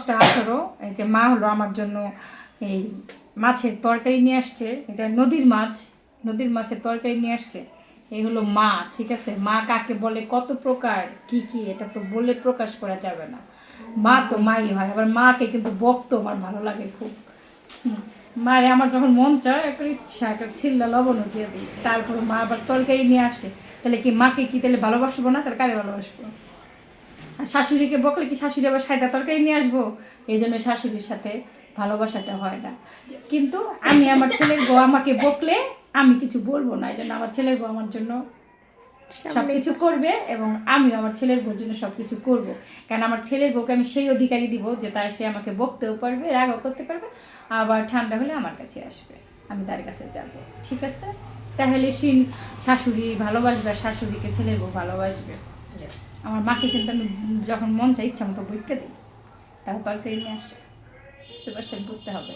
10টা 18 এই যে মা হলো আমার জন্য এই মাছের তরকারি নিয়ে আসছে, এটা নদীর মাছের তরকারি নিয়ে আসছে। এই হলো মা, ঠিক আছে? মা কাকে বলে, কত প্রকার কি কি, এটা তো বলে প্রকাশ করা যাবে না। মা তো মাই হয়, আবার মাকে কিন্তু বকতো আমার ভালো লাগে খুব। মারে আমার যখন মন চায় একটা ইচ্ছা একটা ছিল্লা লবণ উঠিয়ে দিই, তারপর মা আবার তরকারি নিয়ে আসে। তাহলে কি মাকে কি তাহলে ভালোবাসবো না? তাহলে কারে ভালোবাসবো? আর শাশুড়িকে বকলে কি শাশুড়ি আবার সাদা তরকারি নিয়ে আসবো? এই জন্য শাশুড়ির সাথে ভালোবাসাটা হয় না। কিন্তু আমি আমার ছেলের বউ আমাকে বকলে আমি কিছু বলবো না, এই জন্য আমার ছেলের বউ আমার জন্য সব কিছু করবে এবং আমি আমার ছেলের বউর জন্য সব কিছু করবো। কারণ আমার ছেলের বউকে আমি সেই অধিকারই দিব যে তাই সে আমাকে বকতেও পারবে, রাগও করতে পারবে, আবার ঠান্ডা হলে আমার কাছে আসবে, আমি তার কাছে যাব। ঠিক আছে? তাহলে শাশুড়ি ভালোবাসবে, শাশুড়িকে ছেলের বউ ভালোবাসবে। আমার মাকে কিন্তু আমি যখন মন চাই ইচ্ছা মতো বইকে দিই, তার তরকারি নিয়ে আসে। বুঝতে পারছেন? বুঝতে হবে।